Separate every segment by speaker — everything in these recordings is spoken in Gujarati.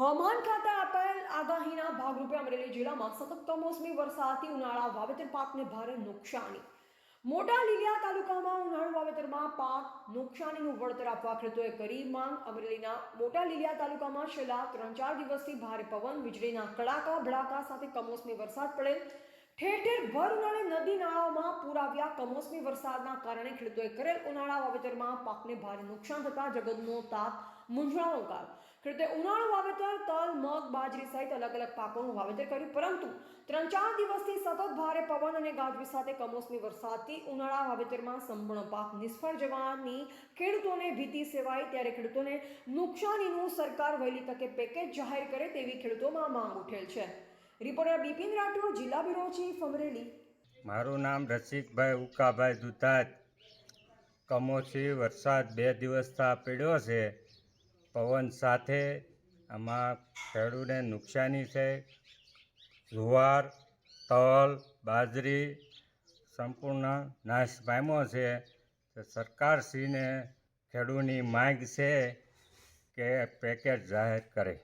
Speaker 1: હવામાન ખાતે આપેલ આગાહીના ભાગરૂપે અમરેલી જિલ્લામાં સતત કમોસમી વરસાદથી ઉનાળા વાવેતર પાકને ભારે નુકસાની. મોટા લીલિયા તાલુકામાં ઉનાળુ વાવેતરમાં પાક નુકસાનીનું વળતર આપવા ખેડૂતોએ કરી માંગ. અમરેલીના મોટા લીલિયા તાલુકામાં છેલ્લા 3-4 દિવસથી ભારે પવન, વીજળીના કડાકા ભડાકા સાથે કમોસમી વરસાદ પડેલ. ઠેર ઠેર ભર ઉનાળે નદી નાળાઓમાં પૂર આવ્યા. કમોસમી વરસાદના કારણે ખેડૂતોએ કરેલ ઉનાળા વાવેતરમાં પાકને ભારે નુકસાન થતા જગતનો તાત મૂંઝવણનો કાળ. ખેડૂતે ઉનાળુ વાવેતર તલ, મગ, બાજરી સહિત અલગ અલગ પાકોનું વાવેતર કર્યું, પરંતુ 3-4 દિવસથી સતત ભારે પવન અને ગાજવીજ સાથે કમોસમી વરસાદથી ઉનાળા વાવેતરમાં સંપૂર્ણ પાક નિષ્ફળ જવાની ખેડૂતોને ભીતિ સેવાઈ. ત્યારે ખેડૂતોને નુકસાનીનું સરકાર વહેલી તકે પેકેજ જાહેર કરે તેવી ખેડૂતોમાં માંગ ઉઠેલ છે. રિપોર્ટર બિપિન રાઠોડ, જિલ્લા બ્યુરો ચીફ, અમરેલી.
Speaker 2: મારું નામ રસિકભાઈ ઉકાભાઈ દુધાત. કમોસમી વરસાદ 2 દિવસથી પડ્યો છે. પવન સાથે આમાં ખેડૂતને નુકસાની છે. જુવાર, તલ, બાજરી સંપૂર્ણ નાશ પામ્યો છે. તો સરકારશ્રીને ખેડૂતની માંગ છે કે પેકેજ જાહેર કરે.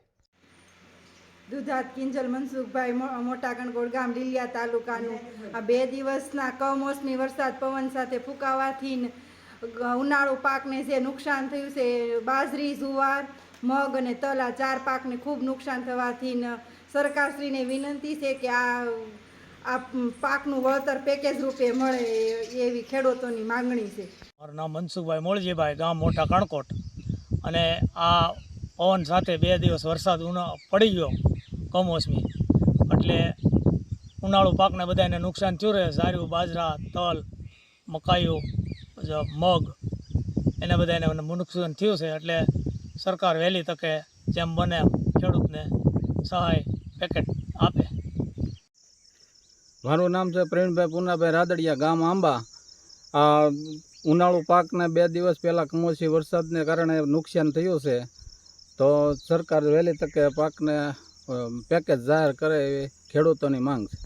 Speaker 3: દુધાત કિંજલ મનસુખભાઈ, મોટા કણકોટ ગામ, લીલિયા તાલુકાનું. આ 2 દિવસના કમોસમી વરસાદ પવન સાથે ફૂંકાવાથી ઉનાળુ પાકને જે નુકસાન થયું છે, બાજરી, જુવાર, મગ અને તલ, આ 4 પાકને ખૂબ નુકસાન થવાથી સરકારશ્રીને વિનંતી છે કે આ પાકનું વળતર પેકેજ રૂપે મળે એવી ખેડૂતોની માગણી છે.
Speaker 4: મારું નામ મનસુખભાઈ મોળજીભાઈ, ગામ મોટા કણકોટ. અને આ પવન સાથે 2 દિવસ વરસાદ પડી ગયો કમોસમી, એટલે ઉનાળુ પાકને બધાને નુકસાન થયું રહે. ઝાર્યું, બાજરા, તલ, મકાઈઓ, મગ એને બધાને નુકસાન થયું છે. એટલે સરકાર વહેલી તકે જેમ બને એમ ખેડૂતને સહાય પેકેટ આપે.
Speaker 5: મારું નામ છે પ્રવીણભાઈ પૂનાભાઈ રાદડિયા, ગામ આંબા. આ ઉનાળુ પાકને 2 દિવસ પહેલાં કમોસમી વરસાદને કારણે નુકસાન થયું છે. તો સરકાર વહેલી તકે પાકને પેકેજ જાહેર કરે એવી ખેડૂતોની માંગ છે.